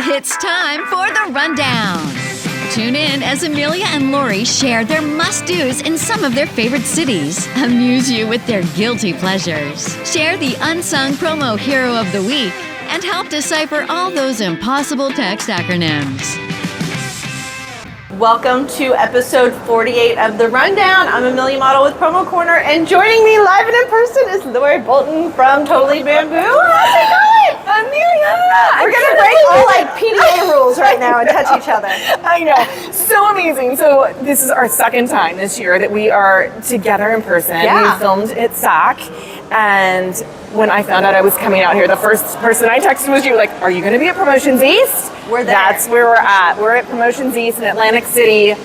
It's time for the rundown. Tune in as Amelia and Lori share their must-dos in some of their favorite cities, amuse you with their guilty pleasures, share the unsung promo hero of the week, and help decipher all those impossible text acronyms. Welcome to episode 48 of The Rundown. I'm Amelia Madl with Promo Corner, and joining me live and in person is Lori Bolton from Totally Bamboo. How's it going? Amelia! We're going to break all PDA rules right now and touch each other. I know. So amazing. So this is our second time this year that we are together in person. Yeah. We filmed at SAC, and when I found out I was coming out here, the first person I texted was you, like, are you going to be at Promotions East? We're there. That's where we're at. We're at Promotions East in Atlantic City.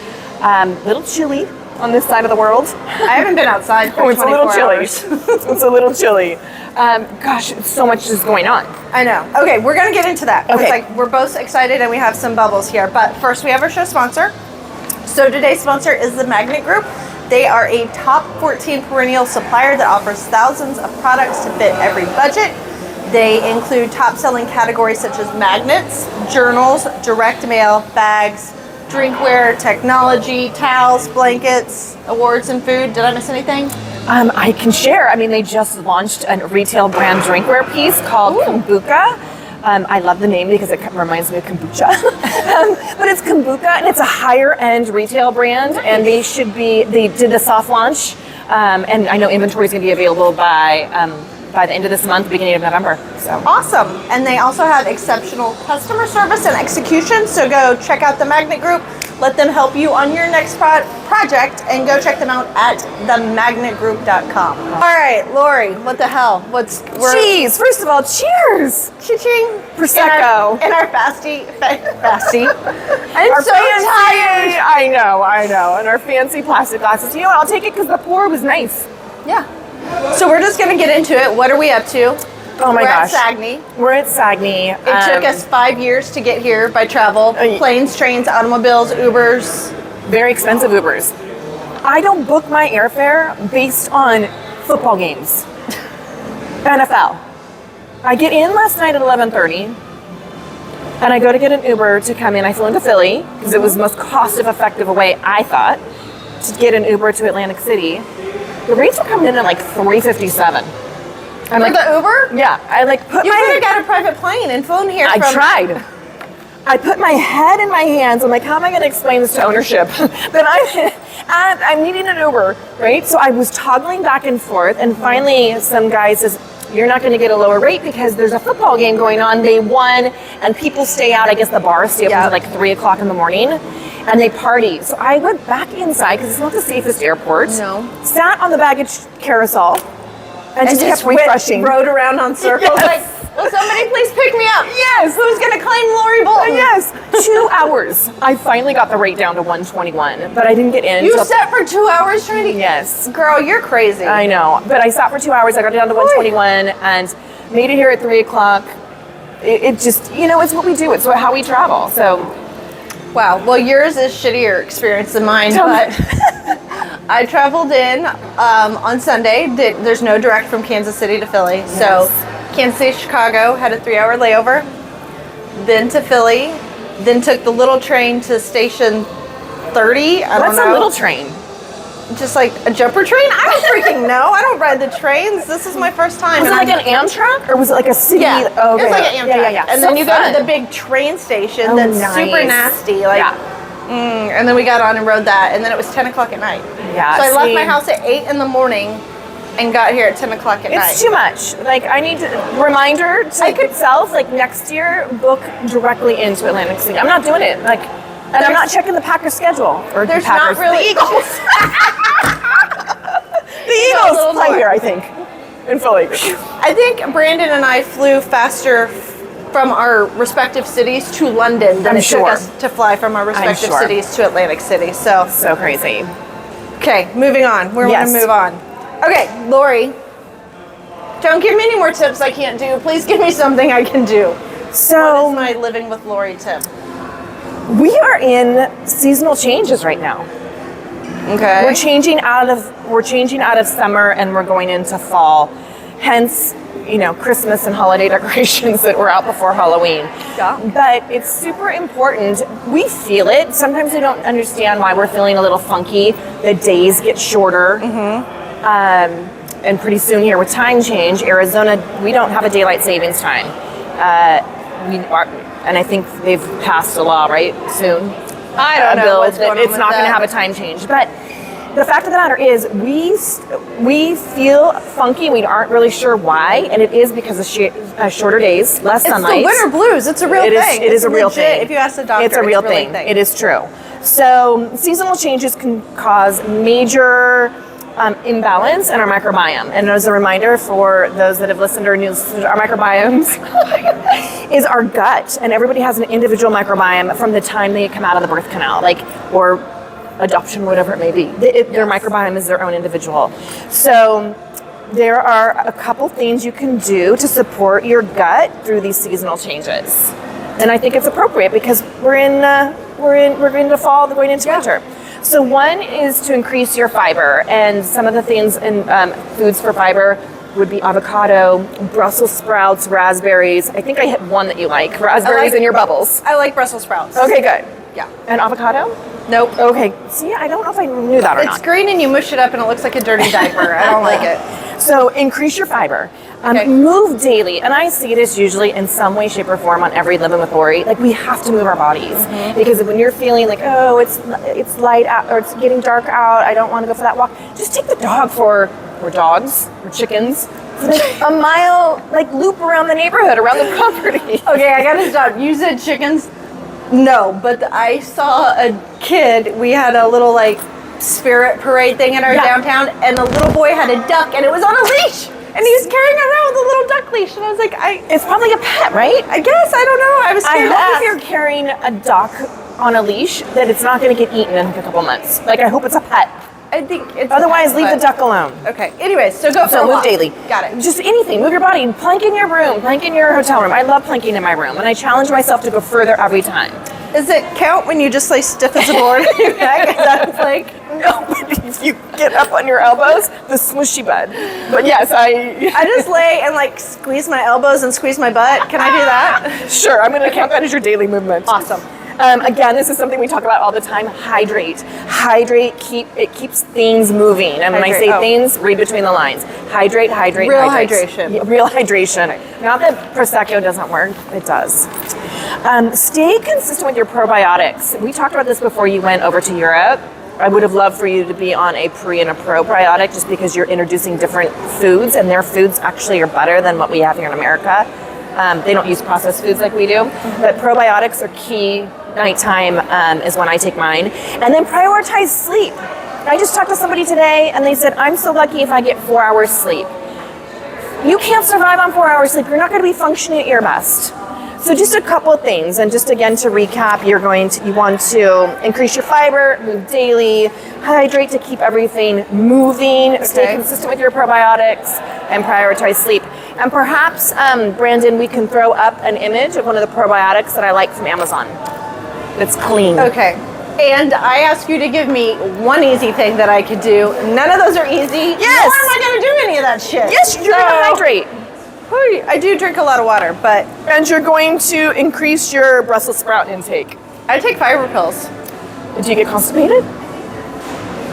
Little chilly on this side of the world. I haven't been outside for 24 hours. It's a little chilly. Gosh, so much is going on. I know. Okay, we're going to get into that. Okay. We're both excited and we have some bubbles here. But first, we have our show sponsor. So today's sponsor is the Magnet Group. They are a top 14 perennial supplier that offers thousands of products to fit every budget. They include top-selling categories such as magnets, journals, direct mail, bags, drinkware, technology, towels, blankets, awards, and food. Did I miss anything? I can share. I mean, they just launched a retail brand drinkware piece called Kombucha. I love the name because it reminds me of kombucha. But it's Kombucha, and it's a higher-end retail brand, and they did the soft launch, and I know inventory is going to be available by the end of this month, beginning of November. So awesome. And they also have exceptional customer service and execution, so go check out the Magnet Group. Let them help you on your next project, and go check them out at themagnetgroup.com. All right, Lori, what the hell? Cheese! First of all, cheers! Cha-ching! Prosecco. In our fasty. I'm Our so fancy, tired. I know. And our fancy plastic glasses. You know what? I'll take it because the pour was nice. Yeah. So we're just going to get into it. What are we up to? Oh my gosh. We're at Saguenay. We're at Saguenay. It took us 5 years to get here by travel. Planes, trains, automobiles, Ubers. Very expensive Ubers. I don't book my airfare based on football games. NFL. I get in last night at 11:30, and I go to get an Uber to come in. I flew into Philly because it was the most cost-effective way, I thought, to get an Uber to Atlantic City. The rates were coming in at like $357. For the Uber? Yeah. I put You could have got a private plane and flown here. I tried. I put my head in my hands. I'm like, how am I going to explain this to ownership? That I'm needing an Uber, right? So I was toggling back and forth, and finally some guy says, you're not going to get a lower rate because there's a football game going on. They won, and people stay out. I guess the bars stay open until like 3 o'clock in the morning, and they party. So I went back inside because it's not the safest airport. No. Sat on the baggage carousel and just kept refreshing. Rode around on circles. Yes. Like, will somebody please pick me up? Yes. Who's going to claim Lori Bolton? Yes. 2 hours. I finally got the rate down to 121, but I didn't get in. You sat for 2 hours trying to... Yes. Girl, you're crazy. I know. But I sat for 2 hours. I got it down to 121 and made it here at 3 o'clock. It just, it's what we do. It's how we travel. So... Wow. Well, yours is shittier experience than mine, but I traveled in on Sunday. There's no direct from Kansas City to Philly. Yes. So Kansas City, Chicago, had a 3-hour layover, then to Philly, then took the little train to station 30. What's a little train? Just like a jumper train? I don't freaking know. I don't ride the trains. This is my first time. Was it like an Amtrak? Or was it like a city? Yeah, Oh, okay. it was like an Amtrak. Yeah. And then you go to the big train station that's super nasty. And then we got on and rode that. And then it was 10 o'clock at night. Yeah, so I left my house at 8 in the morning and got here at 10 o'clock at night. It's too much. I need reminder to myself, next year, book directly into Atlantic City. I'm not doing it. And I'm not checking the Packers schedule. Or there's Packers. not really... The Eagles. The Eagles play here, I think, in Philly. I think Brandon and I flew faster from our respective cities to London than it took us to fly from our respective cities to Atlantic City. So crazy. Okay, moving on. We're going to move on. Okay, Lori, don't give me any more tips I can't do. Please give me something I can do. So, what is my living with Lori tip? We are in seasonal changes right now. Okay. We're changing out of summer and we're going into fall. hence, Christmas and holiday decorations that were out before Halloween. Yeah. But it's super important. We feel it. Sometimes we don't understand why we're feeling a little funky. The days get shorter. And pretty soon here with time change, Arizona, we don't have a daylight savings time. And I think they've passed a law, right, soon? I don't know what's going on It's with not going to that. have a time change. But the fact of the matter is we feel funky. We aren't really sure why. And it is because of shorter days, less sunlight. It's the winter blues. It's a real thing. It is a real legit. thing. If you ask the doctor, it's a real thing. It is true. So seasonal changes can cause major imbalance in our microbiome. And as a reminder for those that have listened or news, our microbiomes is our gut. And everybody has an individual microbiome from the time they come out of the birth canal, or adoption, whatever it may be. Their microbiome is their own individual. So there are a couple things you can do to support your gut through these seasonal changes. And I think it's appropriate because we're into fall, going into winter. So one is to increase your fiber, and some of the things in foods for fiber would be avocado, Brussels sprouts, raspberries. I think I hit one that you like, raspberries in your bubbles. I like Brussels sprouts. Okay, good. Yeah. And avocado? Nope. Okay. See, I don't know if I knew that or not. It's green and you mush it up and it looks like a dirty diaper. I don't like it. So increase your fiber. Okay. Move daily. And I see this usually in some way, shape, or form on every Living with Lori. We have to move our bodies. Because when you're feeling it's light out or it's getting dark out, I don't want to go for that walk, just take the dog or dogs or chickens a mile loop around the neighborhood, around the property. Okay, I gotta stop. You said chickens? No, but I saw a kid. We had a little spirit parade thing in our downtown, and the little boy had a duck, and it was on a leash, and he was carrying around with a little duck leash, and I was like, it's probably a pet, right? I guess, I don't know. I was scared to I hope ask. if you're carrying a duck on a leash that it's not going to get eaten in a couple months. I hope it's a pet. I think it's Otherwise, leave the duck alone. Okay. Anyways, so go for a So move walk. daily. Got it. Just anything. Move your body. Plank in your room. Plank in your hotel room. I love planking in my room, and I challenge myself to go further every time. Does it count when you just lay stiff as a board on your back? Is that a plank? No, but if you get up on your elbows, the smushy bed. But yes, I just lay and squeeze my elbows and squeeze my butt. Can I do that? Sure, I'm going to count that as your daily movement. Awesome. Again, this is something we talk about all the time. Hydrate. Hydrate. It keeps things moving. And when I say things, read between the lines. Hydrate. Real hydration. Yeah, real hydration. Not that Prosecco doesn't work. It does. Stay consistent with your probiotics. We talked about this before you went over to Europe. I would have loved for you to be on a pre and a probiotic just because you're introducing different foods, and their foods actually are better than what we have here in America. They don't use processed foods like we do, but probiotics are key. Nighttime is when I take mine. And then prioritize sleep. I just talked to somebody today and they said, I'm so lucky if I get 4 hours sleep. You can't survive on 4 hours sleep. You're not going to be functioning at your best. So just a couple things. And just again to recap, you want to increase your fiber, move daily, hydrate to keep everything moving, stay consistent with your probiotics, and prioritize sleep. And perhaps, Brandon, we can throw up an image of one of the probiotics that I like from Amazon. It's clean. Okay. And I ask you to give me one easy thing that I could do. None of those are easy. Yes. Nor am I going to do any of that shit. Yes, you're going to hydrate. I do drink a lot of water, but And you're going to increase your Brussels sprout intake. I take fiber pills. Do you get constipated?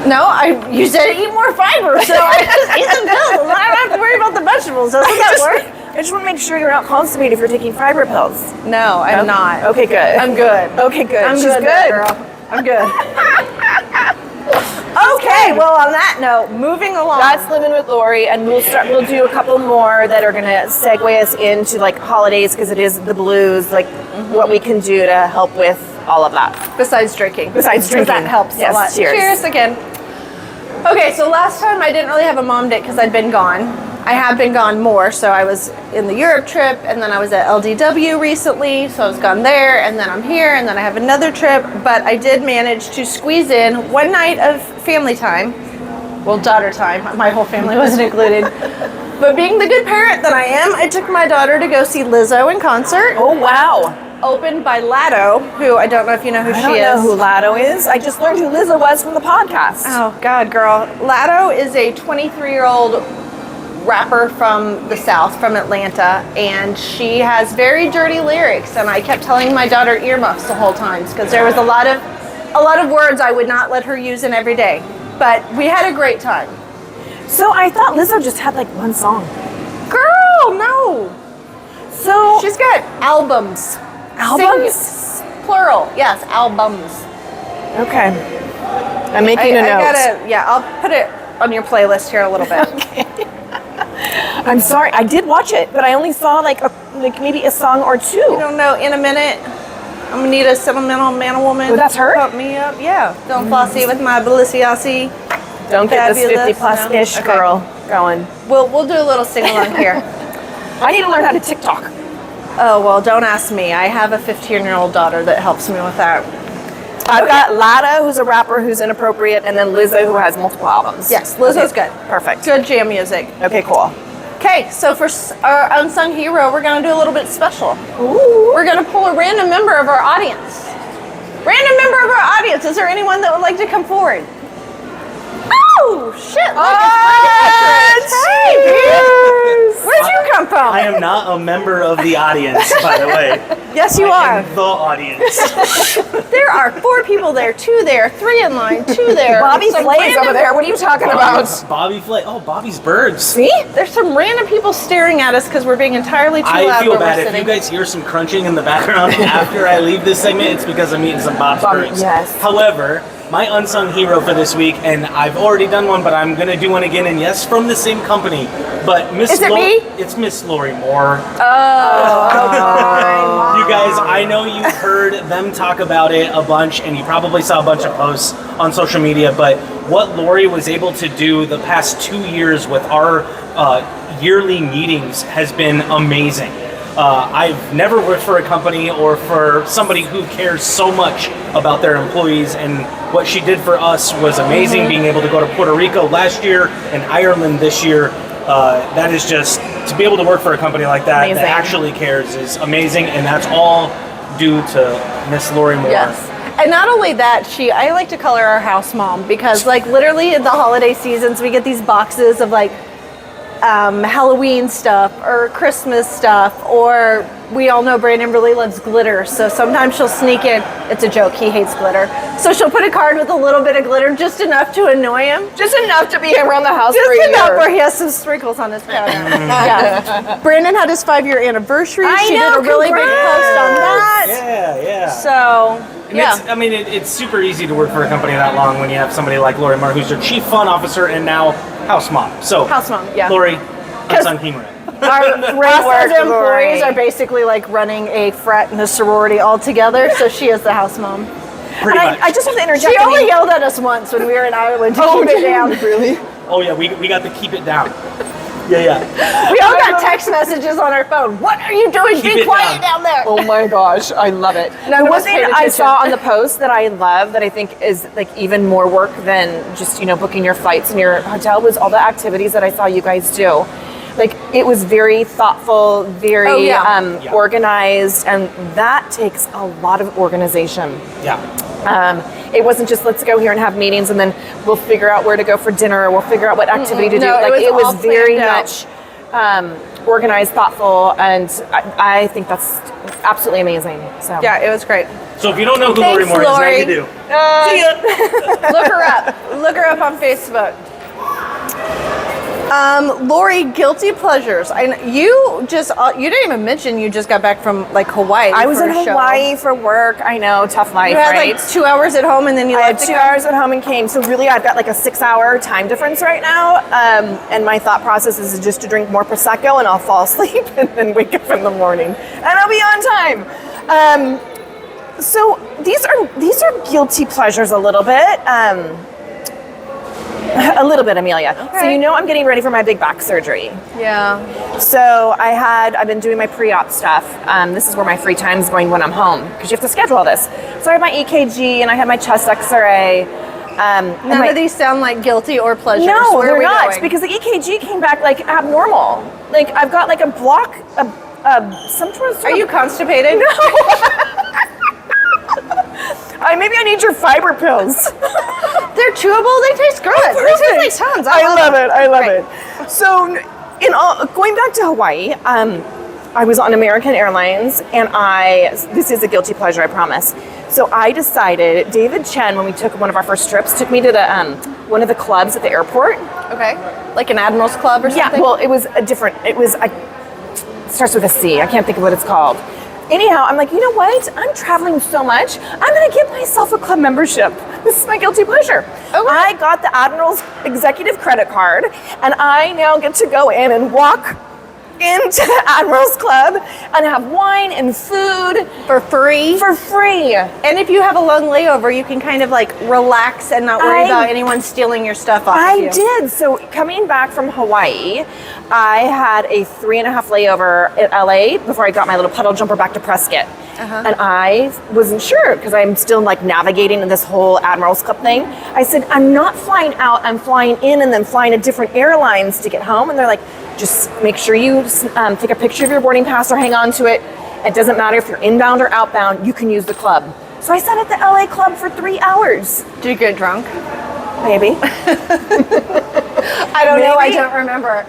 No, you said eat more fiber, so I just eat some pills. I don't have to worry about the vegetables. Doesn't that work? I just want to make sure you're not constipated if you're taking fiber pills. No, I'm not. Okay, good. I'm good. Okay, good. I'm She's good, good. girl. I'm good. Okay, well, on that note, moving along. That's Living with Lori, and we'll do a couple more that are going to segue us into holidays because it is the blues, what we can do to help with all of that. Besides drinking. Besides drinking. That helps Yes, a lot. cheers. Cheers again. Okay, so last time I didn't really have a mom date because I'd been gone. I have been gone more, so I was in the Europe trip, and then I was at LDW recently, so I was gone there, and then I'm here, and then I have another trip, but I did manage to squeeze in one night of family time. Well, daughter time. My whole family wasn't included. But being the good parent that I am, I took my daughter to go see Lizzo in concert. Oh, wow. Opened by Lado, who I don't know if you know who she is. I don't know who Lado is. I just learned who Lizzo was from the podcast. Oh, God, girl. Lado is a 23-year-old rapper from the South, from Atlanta, and she has very dirty lyrics. And I kept telling my daughter earmuffs the whole time because there was a lot of words I would not let her use in every day. But we had a great time. So I thought Lizzo just had like one song. Girl, no. So She's got albums. albums? Plural. Yes, albums. Okay. I'm making a note. I'll put it on your playlist here a little bit. Okay. I'm sorry. I did watch it, but I only saw like maybe a song or two. You don't know, in a minute, I'm gonna need a sentimental man or woman. Oh, that's her? Pump me up. Yeah. Don't flossy with my Balenciaga. Don't get this Fabulous. 50-plus-ish No? Okay. girl going. We'll do a little sing-along here. I need to learn how to TikTok. Oh, well, don't ask me. I have a 15-year-old daughter that helps me with that. I've got Lada, who's a rapper who's inappropriate, and then Lizzo, who has multiple albums. Yes, Lizzo's good. Perfect. Good jam music. Okay, cool. Okay, so for our unsung hero, we're going to do a little bit special. Ooh. We're going to pull a random member of our audience. Random member of our audience. Is there anyone that would like to come forward? Oh, shit. Look, it's Hey, dude. Where'd you come from? I am not a member of the audience, by the way. Yes, you I are. am the audience. There are 4 people there, 2 there, 3 in line, 2 there. Bobby Some Flay's random- over there. What are you talking about? Bobby Flay. Oh, Bobby's birds. See? There's some random people staring at us because we're being entirely too loud I feel where bad we're if sitting. you guys hear some crunching in the background after I leave this segment. It's because I'm eating some Bob's birds. Yes. However, my unsung hero for this week, and I've already done one, but I'm gonna do one again. And yes, from the same company, but Miss. Is it me? It's Miss Lori Moore. Oh, You guys, I know you've heard them talk about it a bunch, and you probably saw a bunch of posts on social media, but what Lori was able to do the past 2 years with our yearly meetings has been amazing. I've never worked for a company or for somebody who cares so much about their employees, and what she did for us was amazing. Being able to go to Puerto Rico last year and Ireland this year, that is just, to be able to work for a company like that Amazing. that actually cares is amazing, and that's all due to Miss Lori Moore. yes. And not only that, I like to call her our house mom because, like, literally in the holiday seasons, we get these boxes of like Halloween stuff or Christmas stuff, or we all know Brandon really loves glitter, so sometimes she'll sneak in. It's a joke, he hates glitter. So she'll put a card with a little bit of glitter, just enough to annoy him. Just enough to be around the house for Just a enough year. where he has some sprinkles on his counter. Yeah. Brandon had his 5-year anniversary. I She know, did a really big post on that. Yeah. So, And yeah. it's super easy to work for a company that long when you have somebody like Lori Moore, who's your chief fun officer and now house mom. So, House mom, yeah. Lori, unsung hero. Our Great us work, as employees Lori. are basically like running a frat and a sorority all together, so she is the house mom. Pretty And much. I just have to interject. She only yelled at us once when we were in Ireland to keep it down. Really? Oh yeah, we got to keep it down. Yeah. We all got text messages on our phone. What are you doing? Keep Be it quiet down. down there. Oh my gosh, I love it. None The of one us thing paid I attention. saw on the post that I love, that I think is like even more work than just, booking your flights and your hotel, was all the activities that I saw you guys do. Like, it was very thoughtful, very Oh, yeah. Yeah. organized, and that takes a lot of organization. Yeah. It wasn't just, let's go here and have meetings and then we'll figure out where to go for dinner, or we'll figure out what activity to do. No, Like, it was all very planned out. much organized, thoughtful, and I think that's absolutely amazing. So Yeah, it was great. So if you don't know who Thanks, Lori Moore is, now Lori. you do. See ya. Look her up. Look her up on Facebook. Lori, guilty pleasures. You didn't even mention you just got back from like Hawaii. I was for in a show. Hawaii for work. I know, tough life, You had right? like 2 hours at home and then you I had left 2 to come? hours at home and came. So really, I've got like a 6-hour time difference right now. And my thought process is just to drink more Prosecco and I'll fall asleep and then wake up in the morning and I'll be on time. So these are guilty pleasures a little bit. A little bit, Amelia. Okay. So I'm getting ready for my big back surgery. Yeah. So I've been doing my pre-op stuff. This is where my free time is going when I'm home, because you have to schedule all this. So I have my EKG and I have my chest X-ray. None of these sound like guilty or pleasures. No, Where are they're we not, going? because the EKG came back like abnormal. Like, I've got like a block, some sort of. Are you constipated? Maybe I need your fiber pills. They're chewable. They taste good. They taste like tons. I love it. I love Great. it. So going back to Hawaii, I was on American Airlines, and this is a guilty pleasure, I promise. So I decided, David Chen, when we took one of our first trips, took me to the one of the clubs at the airport. Okay. Like an Admiral's Club or something? Yeah, well, it starts with a C. I can't think of what it's called. Anyhow, I'm like, you know what? I'm traveling so much. I'm going to get myself a club membership. This is my guilty pleasure. Okay. I got the Admiral's executive credit card, and I now get to go in and walk into the Admiral's Club and have wine and food for free. And if you have a long layover, you can kind of like relax and not worry about anyone stealing your stuff off of you. I did. So coming back from Hawaii, I had a 3.5 layover at LA before I got my little puddle jumper back to Prescott. And I wasn't sure because I'm still like navigating this whole Admiral's Club thing. I said, I'm not flying out, I'm flying in and then flying to different airlines to get home. And they're like, just make sure you take a picture of your boarding pass or hang on to it. It doesn't matter if you're inbound or outbound, you can use the club. So I sat at the LA Club for 3 hours. Did you get drunk? Maybe. I don't know, I don't remember.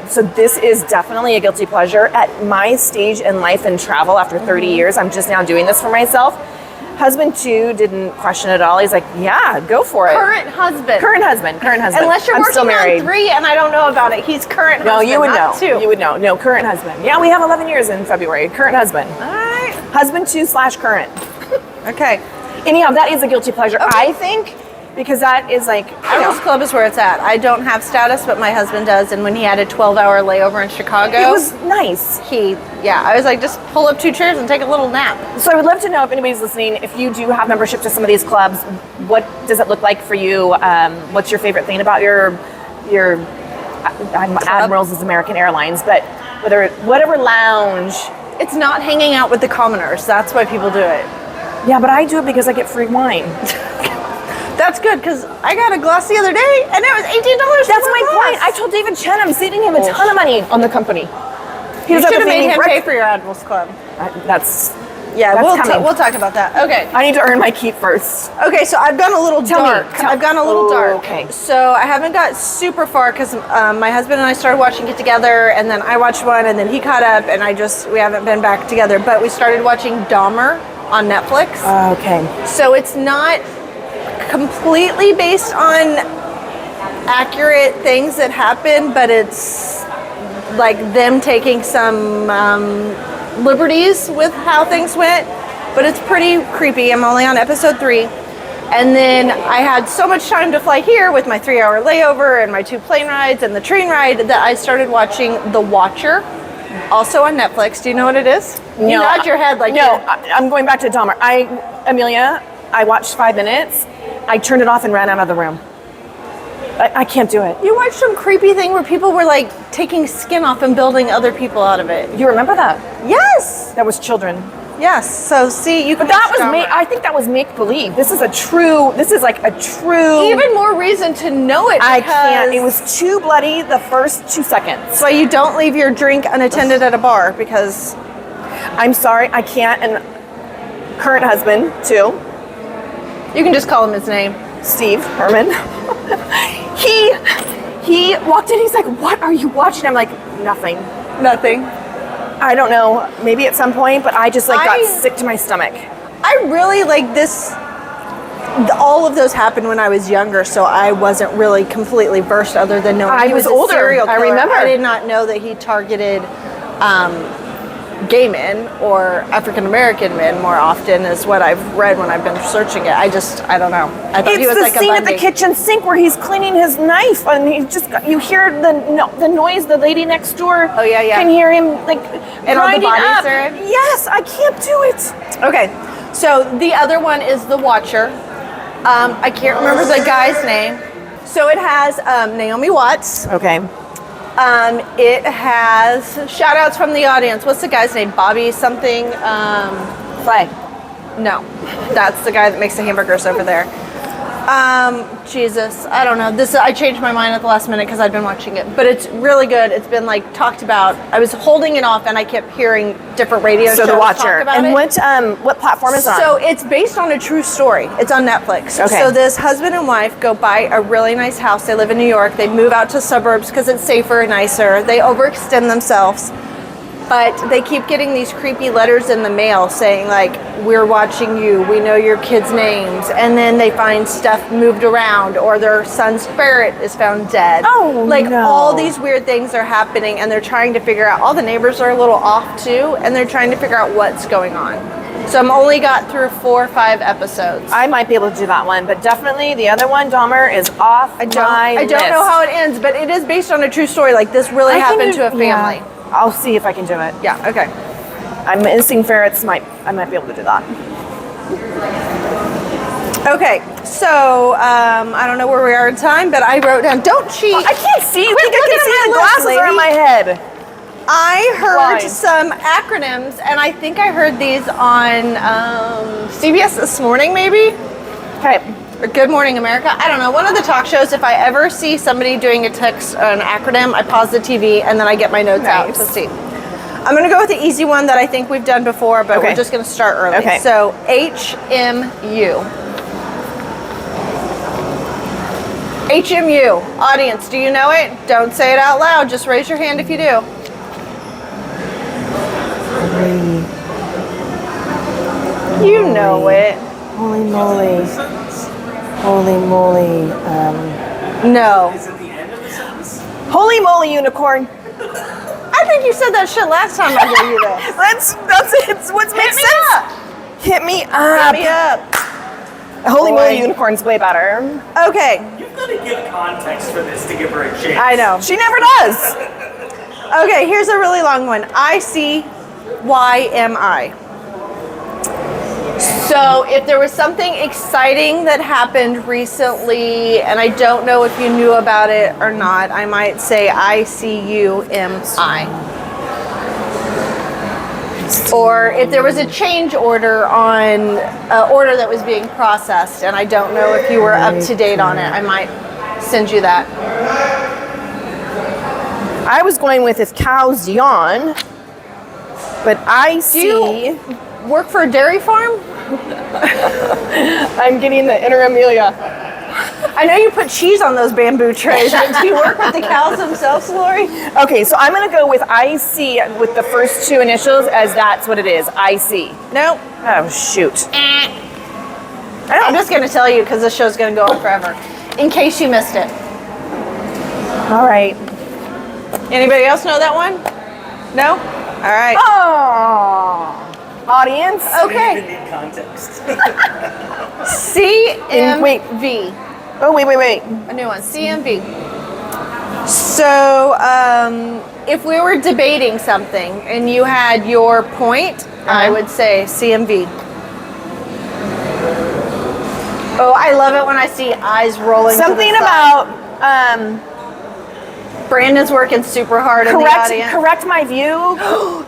So this is definitely a guilty pleasure. At my stage in life and travel after 30 years, I'm just now doing this for myself. Husband 2 didn't question it at all. He's like, yeah, go for it. Current husband. Unless you're working on 3 and I don't know about it. He's current husband. No, you would know. 2. You would know. No, current husband. Yeah, we have 11 years in February. Current husband. All right. Husband 2/current. Okay. Anyhow, that is a guilty pleasure. Okay. I think because that is like, Admiral's Club is where it's at. I don't have status, but my husband does. And when he had a 12-hour layover in Chicago, it was nice. I was like, just pull up 2 chairs and take a little nap. So I would love to know if anybody's listening, if you do have membership to some of these clubs, what does it look like for you? What's your favorite thing about your Admiral's is American Airlines, but whatever lounge. It's not hanging out with the commoners. That's why people do it. Yeah, but I do it because I get free wine. That's good, because I got a glass the other day, and it was $18. That's my point. I told David Chen I'm saving him a ton of money on the company. You should have made him pay for your Admiral's Club. We'll talk about that. Okay. I need to earn my keep first. Okay, so I've gone a little dark. I've gone a little dark. Okay. So I haven't got super far because my husband and I started watching it together, and then I watched one, and then he caught up, and we haven't been back together. But we started watching Dahmer on Netflix. Okay. So it's not completely based on accurate things that happen, but it's like them taking some liberties with how things went, but it's pretty creepy. I'm only on episode 3, and then I had so much time to fly here with my 3-hour layover and my 2 plane rides and the train ride that I started watching The Watcher, also on Netflix. Do you know what it is? No, you nod your head like no. I'm going back to Dahmer. Amelia, I watched 5 minutes. I turned it off and ran out of the room. I can't do it. You watched some creepy thing where people were like taking skin off and building other people out of it. You remember that? Yes. That was children. Yes. So see, you can. But that was I think that was make believe. This is like a true. Even more reason to know it. I can't. It was too bloody the first 2 seconds. That's why you don't leave your drink unattended at a bar, because. I'm sorry, I can't. And current husband too. You can just call him his name. Steve Herman. He walked in, he's like, what are you watching? I'm like, nothing. I don't know, maybe at some point, but I just got sick to my stomach. I really like this. All of those happened when I was younger, so I wasn't really completely versed other than knowing he was older. Serial killer. I remember. I did not know that he targeted gay men or African American men more often, is what I've read when I've been searching it. I don't know. I thought he was like a Bundy. It's the scene at the kitchen sink where he's cleaning his knife, and you hear the noise. The lady next door. Oh yeah. Can hear him like and all the bodies up. are in? Yes, I can't do it. Okay, so the other one is The Watcher. I can't remember the guy's name. So it has Naomi Watts. Okay. It has shout outs from the audience. What's the guy's name? Bobby something? Flay. No, that's the guy that makes the hamburgers over there. Jesus, I don't know. I changed my mind at the last minute because I'd been watching it, but it's really good. It's been like talked about. I was holding it off and I kept hearing different radio shows So The talk Watcher. about And it. what platform is it on? So it's based on a true story. It's on Netflix. Okay. So this husband and wife go buy a really nice house. They live in New York. They move out to suburbs because it's safer and nicer. They overextend themselves. But they keep getting these creepy letters in the mail saying like, we're watching you, we know your kids' names. And then they find stuff moved around, or their son's ferret is found dead. Oh, like no. all these weird things are happening, and they're trying to figure out, all the neighbors are a little off too, and they're trying to figure out what's going on. So I'm only got through 4 or 5 episodes. I might be able to do that one, but definitely the other one, Dahmer, is off I don't know how it ends, but it is based on a true story. Like this really happened to a family. Yeah. I'll see if I can do it. Yeah, okay. I'm instinct ferrets. I might be able to do that. Okay, so I don't know where we are in time, but I wrote down, don't cheat. I can't see. You think I look can at see? my The list, glasses are in my lady. head. I heard Why? some acronyms, and I think I heard these on CBS This Morning, maybe? Okay. Or Good Morning America. I don't know. One of the talk shows, if I ever see somebody doing an acronym, I pause the TV, and then I get my notes out Nice. to see. I'm going to go with the easy one that I think we've done before, but Okay. we're just going to start early. Okay. So, HMU. HMU. Audience, do you know it? Don't say it out loud. Just raise your hand if you do. You know it. Holy moly. Holy moly. No. Is it the end of the sentence? Holy moly unicorn. I think you said that shit last time I gave you this. That's it. It's what makes me sense. up. Hit me Hit up. me up. Holy Boy. moly unicorn's way better. Okay. You've got to give context for this to give her a chance. I know. She never does. Okay, here's a really long one. ICYMI. So if there was something exciting that happened recently, and I don't know if you knew about it or not, I might say ICUMI. Or if there was a change order on an order that was being processed, and I don't know if you were up to date on it, I might send you that. I was going with if cows yawn, but I see. Work for a dairy farm? I'm getting the inner Amelia. I know you put cheese on those bamboo trays, but do you work with the cows themselves, Lori? Okay, so I'm gonna go with IC with the first 2 initials as that's what it is. IC. Nope. Oh shoot. I'm just going to tell you because this show's going to go on forever. In case you missed it. All right. Anybody else know that one? No? All right. Oh, audience. You Okay. need context. CMV. Oh wait. A new one. CMV. So, if we were debating something and you had your point, I would say CMV. Oh, I love it when I see eyes rolling. to the Something side. about Brandon's working super hard in the audience. correct my view.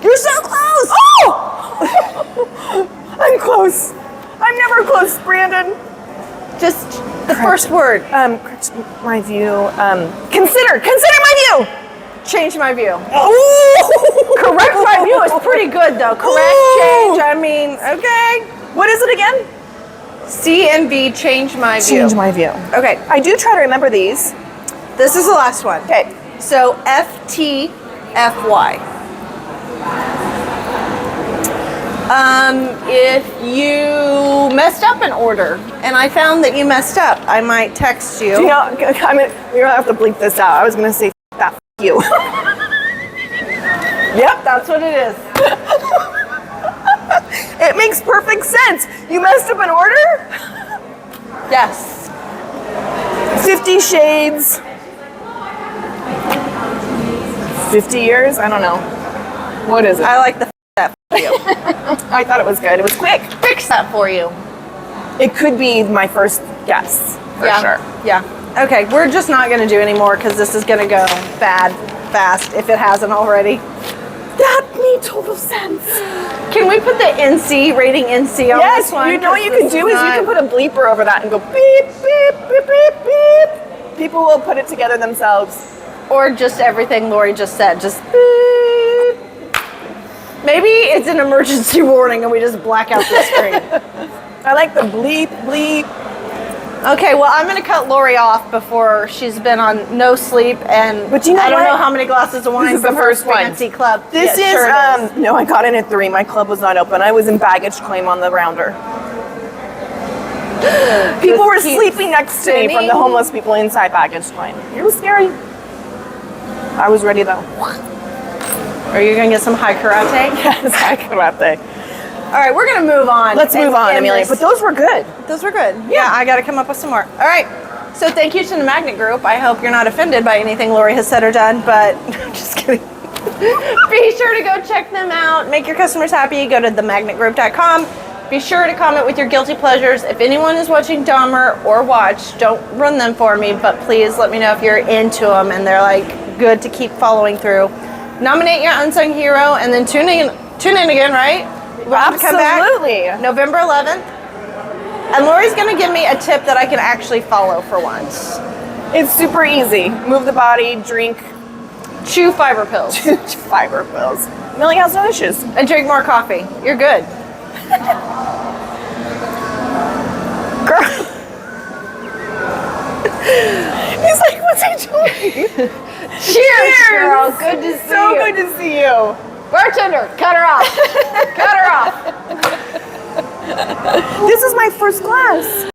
You're so close. Oh! I'm close. I'm never close, Brandon. Just the first word. Correct my view. Consider my view. Change my view. Ooh! Correct my view is pretty good though. Correct, Ooh. change. I mean, okay. What is it again? CMV, change my view. Change my view. Okay, I do try to remember these. this is the last one. Okay. So FTFY. If you messed up an order and I found that you messed up, I might text you. You know, we're gonna have to bleep this out. I was gonna say that you. Yep, that's what it is. It makes perfect sense. You messed up an order? Yes. 50 Shades. 50 years? I don't know. What is it? I like the that for you. I thought it was good. It was quick. Fix that for you. It could be my first guess, for sure. Yeah. Okay, we're just not going to do any more because this is going to go bad, fast, if it hasn't already. That means made total sense. Can we put the NC rating NC on Yes, this one? you know what you can do is you can put a bleeper over that and go beep, beep, beep, beep, beep. People will put it together themselves. Or just everything Lori just said. Just beep. Maybe it's an emergency warning and we just black out the screen. I like the bleep, bleep. Okay, well, I'm going to cut Lori off before she's been on no sleep, and But you know I don't what? know how many glasses of wine This is the from her first one. fancy club. This Yeah, is, sure it is. no, I got in at 3. My club was not open. I was in baggage claim on the rounder. People were keep sleeping next to me from spinning. the homeless people inside baggage claim. It was scary. I was ready though. Are you going to get some high karate? Yes, I can wrap that. All right, we're going to move on. Let's move and on, end Amelia. this. But those were good. Those were good. Yeah, I got to come up with some more. All right. So thank you to the Magnet Group. I hope you're not offended by anything Lori has said or done, but just kidding. Be sure to go check them out. Make your customers happy. Go to themagnetgroup.com. Be sure to comment with your guilty pleasures. If anyone is watching Dahmer or Watch, don't run them for me, but please let me know if you're into them and they're like good to keep following through. Nominate your unsung hero and then tune in again, right? We'll have to come back Absolutely. November 11th. And Lori's going to give me a tip that I can actually follow for once. It's super easy. Move the body, drink Chew fiber pills. fiber pills. Amelia has no issues. And drink more coffee. You're good. Girl. He's like, what's he doing? Cheers, girl. Good to see So you. good to see you. Bartender, cut her off. Cut her off. This is my first glass.